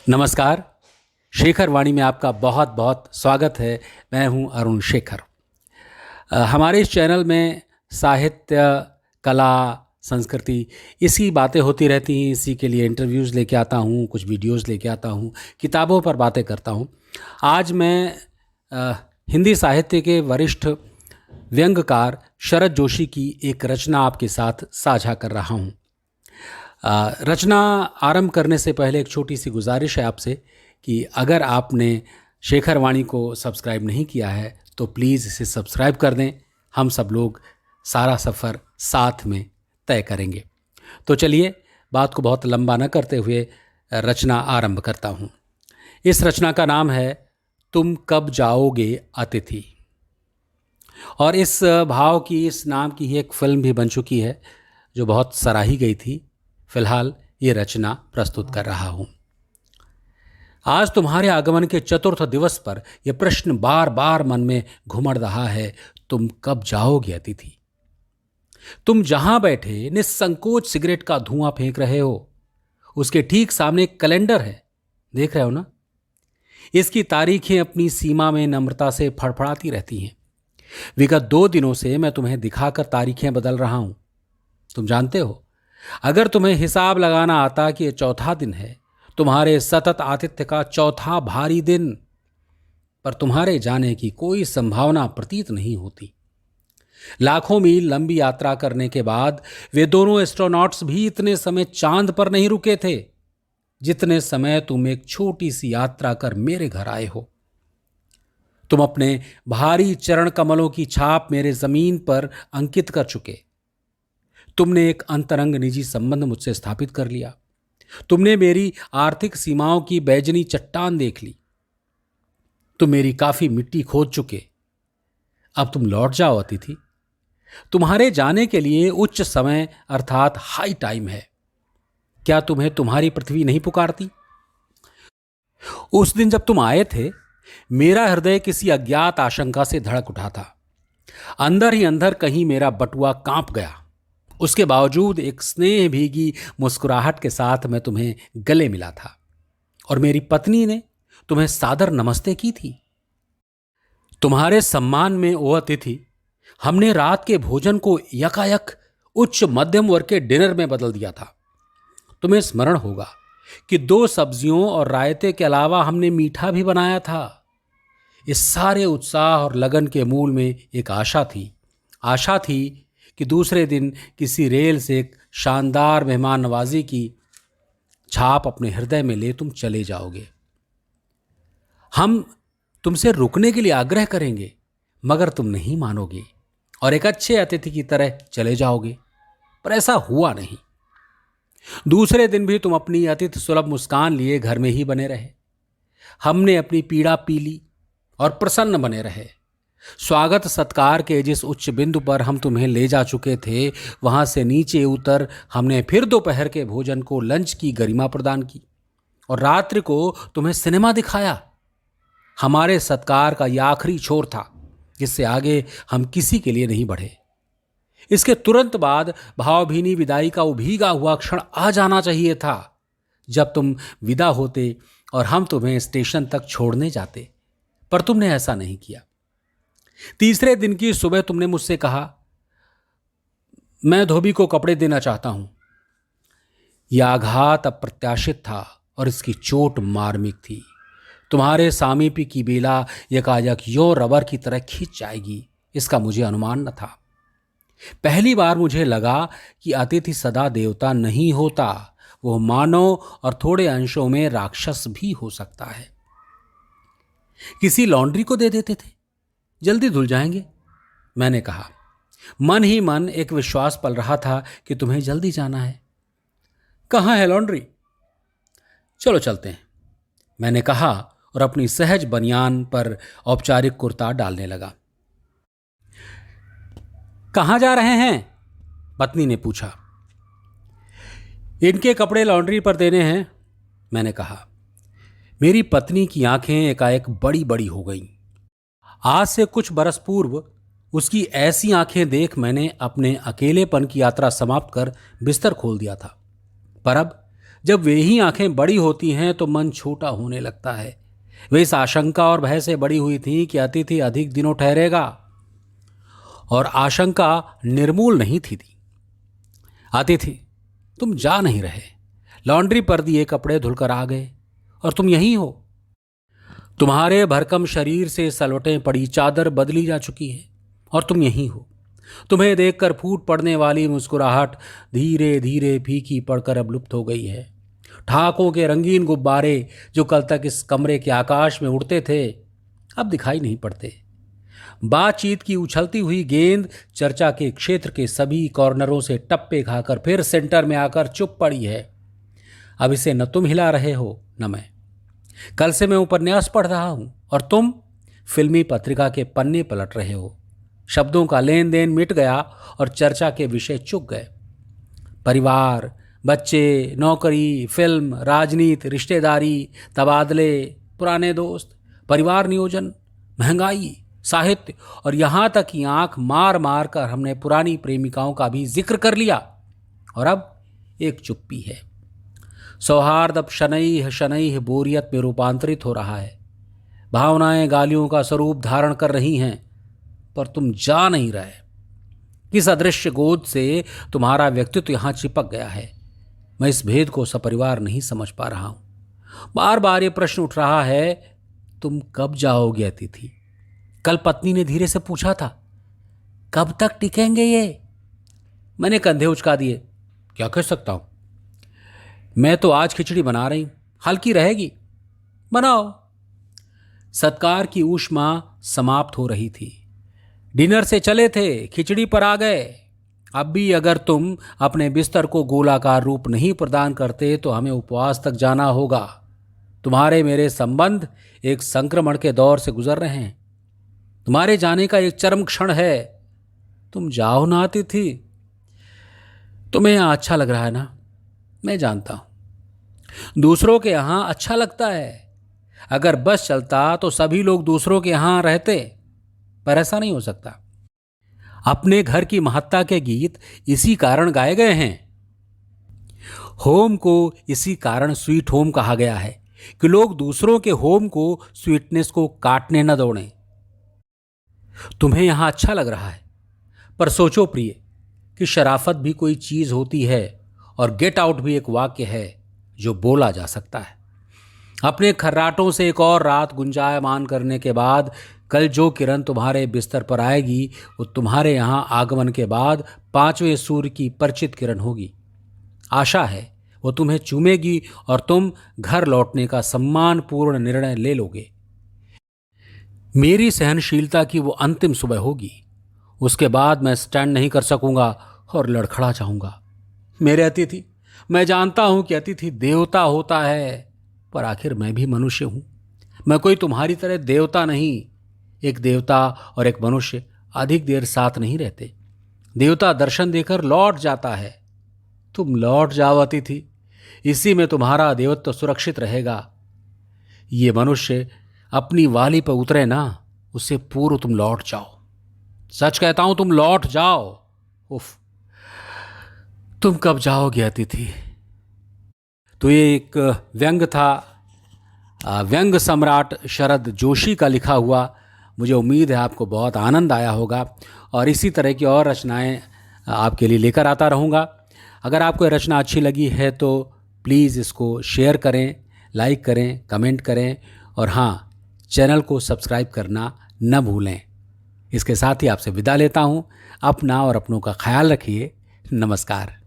नमस्कार। शेखर वाणी में आपका बहुत बहुत स्वागत है। मैं हूं अरुण शेखर। हमारे इस चैनल में साहित्य, कला, संस्कृति इसी बातें होती रहती हैं। इसी के लिए इंटरव्यूज़ लेके आता हूं, कुछ वीडियोज़ लेके आता हूं, किताबों पर बातें करता हूं। आज मैं हिंदी साहित्य के वरिष्ठ व्यंग्यकार शरद जोशी की एक रचना आपके साथ साझा कर रहा हूं। रचना आरंभ करने से पहले एक छोटी सी गुजारिश है आपसे कि अगर आपने शेखर वाणी को सब्सक्राइब नहीं किया है तो प्लीज़ इसे सब्सक्राइब कर दें। हम सब लोग सारा सफ़र साथ में तय करेंगे। तो चलिए, बात को बहुत लंबा न करते हुए रचना आरंभ करता हूँ। इस रचना का नाम है तुम कब जाओगे अतिथि। और इस भाव की, इस नाम की ही एक फिल्म भी बन चुकी है जो बहुत सराही गई थी। फिलहाल ये रचना प्रस्तुत कर रहा हूं। आज तुम्हारे आगमन के चतुर्थ दिवस पर यह प्रश्न बार बार मन में घुमड़ रहा है, तुम कब जाओगे अतिथि। तुम जहां बैठे निस्संकोच सिगरेट का धुआं फेंक रहे हो, उसके ठीक सामने एक कैलेंडर है, देख रहे हो ना। इसकी तारीखें अपनी सीमा में नम्रता से फड़फड़ाती रहती हैं। विगत 2 दिनों से मैं तुम्हें दिखाकर तारीखें बदल रहा हूं। तुम जानते हो, अगर तुम्हें हिसाब लगाना आता कि यह चौथा दिन है, तुम्हारे सतत आतिथ्य का चौथा भारी दिन, पर तुम्हारे जाने की कोई संभावना प्रतीत नहीं होती। लाखों मील लंबी यात्रा करने के बाद वे दोनों एस्ट्रोनॉट्स भी इतने समय चांद पर नहीं रुके थे जितने समय तुम एक छोटी सी यात्रा कर मेरे घर आए हो। तुम अपने भारी चरण कमलों की छाप मेरे जमीन पर अंकित कर चुके। तुमने एक अंतरंग निजी संबंध मुझसे स्थापित कर लिया। तुमने मेरी आर्थिक सीमाओं की बैजनी चट्टान देख ली। तुम मेरी काफी मिट्टी खोद चुके। अब तुम लौट जाओ अतिथि। तुम्हारे जाने के लिए उच्च समय अर्थात हाई टाइम है। क्या तुम्हें तुम्हारी पृथ्वी नहीं पुकारती? उस दिन जब तुम आए थे, मेरा हृदय किसी अज्ञात आशंका से धड़क उठा था। अंदर ही अंदर कहीं मेरा बटुआ कांप गया। उसके बावजूद एक स्नेह भीगी मुस्कुराहट के साथ मैं तुम्हें गले मिला था और मेरी पत्नी ने तुम्हें सादर नमस्ते की थी। तुम्हारे सम्मान में ओ अतिथि, हमने रात के भोजन को यकायक उच्च मध्यम वर्ग के डिनर में बदल दिया था। तुम्हें स्मरण होगा कि 2 सब्जियों और रायते के अलावा हमने मीठा भी बनाया था। इस सारे उत्साह और लगन के मूल में एक आशा थी कि दूसरे दिन किसी रेल से एक शानदार मेहमान नवाजी की छाप अपने हृदय में ले तुम चले जाओगे। हम तुमसे रुकने के लिए आग्रह करेंगे, मगर तुम नहीं मानोगे और एक अच्छे अतिथि की तरह चले जाओगे। पर ऐसा हुआ नहीं। दूसरे दिन भी तुम अपनी अतिथि सुलभ मुस्कान लिए घर में ही बने रहे। हमने अपनी पीड़ा पी ली और प्रसन्न बने रहे। स्वागत सत्कार के जिस उच्च बिंदु पर हम तुम्हें ले जा चुके थे, वहां से नीचे उतर हमने फिर दोपहर के भोजन को लंच की गरिमा प्रदान की और रात्रि को तुम्हें सिनेमा दिखाया। हमारे सत्कार का यह आखिरी छोर था, जिससे आगे हम किसी के लिए नहीं बढ़े। इसके तुरंत बाद भावभीनी विदाई का उभीगा हुआ क्षण आ जाना चाहिए था, जब तुम विदा होते और हम तुम्हें स्टेशन तक छोड़ने जाते, पर तुमने ऐसा नहीं किया। तीसरे दिन की सुबह तुमने मुझसे कहा, मैं धोबी को कपड़े देना चाहता हूं। यह आघात अप्रत्याशित था और इसकी चोट मार्मिक थी। तुम्हारे सामीप्य की बेला यकायक यों रबर की तरह खींच जाएगी, इसका मुझे अनुमान न था। पहली बार मुझे लगा कि अतिथि सदा देवता नहीं होता, वो मानव और थोड़े अंशों में राक्षस भी हो सकता है। किसी लॉन्ड्री को दे देते थे, जल्दी धुल जाएंगे, मैंने कहा। मन ही मन एक विश्वास पल रहा था कि तुम्हें जल्दी जाना है। कहाँ है लॉन्ड्री? चलो चलते हैं, मैंने कहा और अपनी सहज बनियान पर औपचारिक कुर्ता डालने लगा। कहाँ जा रहे हैं? पत्नी ने पूछा। इनके कपड़े लॉन्ड्री पर देने हैं, मैंने कहा। मेरी पत्नी की आंखें एकाएक बड़ी बड़ी हो गईं। आज से कुछ बरस पूर्व उसकी ऐसी आंखें देख मैंने अपने अकेलेपन की यात्रा समाप्त कर बिस्तर खोल दिया था। पर अब जब वे ही आंखें बड़ी होती हैं तो मन छोटा होने लगता है। वे इस आशंका और भय से बड़ी हुई थी कि अतिथि अधिक दिनों ठहरेगा, और आशंका निर्मूल नहीं थी। अतिथि, तुम जा नहीं रहे। लॉन्ड्री पर दिए कपड़े धुलकर आ गए और तुम यहीं हो। तुम्हारे भरकम शरीर से सलवटें पड़ी चादर बदली जा चुकी है और तुम यहीं हो। तुम्हें देखकर फूट पड़ने वाली मुस्कुराहट धीरे धीरे फीकी पड़कर अब लुप्त हो गई है। ठाकों के रंगीन गुब्बारे जो कल तक इस कमरे के आकाश में उड़ते थे, अब दिखाई नहीं पड़ते। बातचीत की उछलती हुई गेंद चर्चा के क्षेत्र के सभी कॉर्नरों से टप्पे खाकर फिर सेंटर में आकर चुप पड़ी है। अब इसे न तुम हिला रहे हो न मैं। कल से मैं उपन्यास पढ़ रहा हूं और तुम फिल्मी पत्रिका के पन्ने पलट रहे हो। शब्दों का लेन देन मिट गया और चर्चा के विषय चुक गए। परिवार, बच्चे, नौकरी, फिल्म, राजनीति, रिश्तेदारी, तबादले, पुराने दोस्त, परिवार नियोजन, महंगाई, साहित्य और यहां तक कि आंख मार मार कर हमने पुरानी प्रेमिकाओं का भी जिक्र कर लिया। और अब एक चुप्पी है। सौहार्द अब शनैः शनैः बोरियत में रूपांतरित हो रहा है। भावनाएं गालियों का स्वरूप धारण कर रही हैं, पर तुम जा नहीं रहे। किस अदृश्य गोद से तुम्हारा व्यक्तित्व यहां चिपक गया है, मैं इस भेद को सपरिवार नहीं समझ पा रहा हूं। बार बार ये प्रश्न उठ रहा है, तुम कब जाओगे अतिथि? कल पत्नी ने धीरे से पूछा था, कब तक टिकेंगे ये? मैंने कंधे उचका दिए। क्या कह सकता हूं? मैं तो आज खिचड़ी बना रही हूं, हल्की रहेगी, बनाओ। सत्कार की ऊष्मा समाप्त हो रही थी। डिनर से चले थे, खिचड़ी पर आ गए। अब भी अगर तुम अपने बिस्तर को गोलाकार रूप नहीं प्रदान करते तो हमें उपवास तक जाना होगा। तुम्हारे मेरे संबंध एक संक्रमण के दौर से गुजर रहे हैं। तुम्हारे जाने का एक चरम क्षण है। तुम जाओ ना अतिथि। तुम्हें यहां अच्छा लग रहा है ना? मैं जानता हूं दूसरों के यहां अच्छा लगता है। अगर बस चलता तो सभी लोग दूसरों के यहां रहते, पर ऐसा नहीं हो सकता। अपने घर की महत्ता के गीत इसी कारण गाए गए हैं। होम को इसी कारण स्वीट होम कहा गया है कि लोग दूसरों के होम को, स्वीटनेस को काटने न दौड़ें। तुम्हें यहां अच्छा लग रहा है, पर सोचो प्रिय कि शराफत भी कोई चीज होती है और गेट आउट भी एक वाक्य है जो बोला जा सकता है। अपने खर्राटों से एक और रात गुंजायमान करने के बाद कल जो किरण तुम्हारे बिस्तर पर आएगी वो तुम्हारे यहां आगमन के बाद 5वें सूर्य की परिचित किरण होगी। आशा है वो तुम्हें चूमेगी और तुम घर लौटने का सम्मानपूर्ण निर्णय ले लोगे। मेरी सहनशीलता की वो अंतिम सुबह होगी। उसके बाद मैं स्टैंड नहीं कर सकूंगा और लड़खड़ा जाऊंगा। मेरे अतिथि, मैं जानता हूं कि अतिथि देवता होता है, पर आखिर मैं भी मनुष्य हूं। मैं कोई तुम्हारी तरह देवता नहीं। एक देवता और एक मनुष्य अधिक देर साथ नहीं रहते। देवता दर्शन देकर लौट जाता है। तुम लौट जाओ अतिथि, इसी में तुम्हारा देवत्व सुरक्षित रहेगा। ये मनुष्य अपनी वाली पर उतरे ना, उससे पूर्व तुम लौट जाओ। सच कहता हूं, तुम लौट जाओ। उफ, तुम कब जाओगे अतिथि? तो ये एक व्यंग था, व्यंग सम्राट शरद जोशी का लिखा हुआ। मुझे उम्मीद है आपको बहुत आनंद आया होगा और इसी तरह की और रचनाएं आपके लिए लेकर आता रहूँगा। अगर आपको ये रचना अच्छी लगी है तो प्लीज़ इसको शेयर करें, लाइक करें, कमेंट करें और हाँ, चैनल को सब्सक्राइब करना न भूलें। इसके साथ ही आपसे विदा लेता हूँ। अपना और अपनों का ख्याल रखिए। नमस्कार।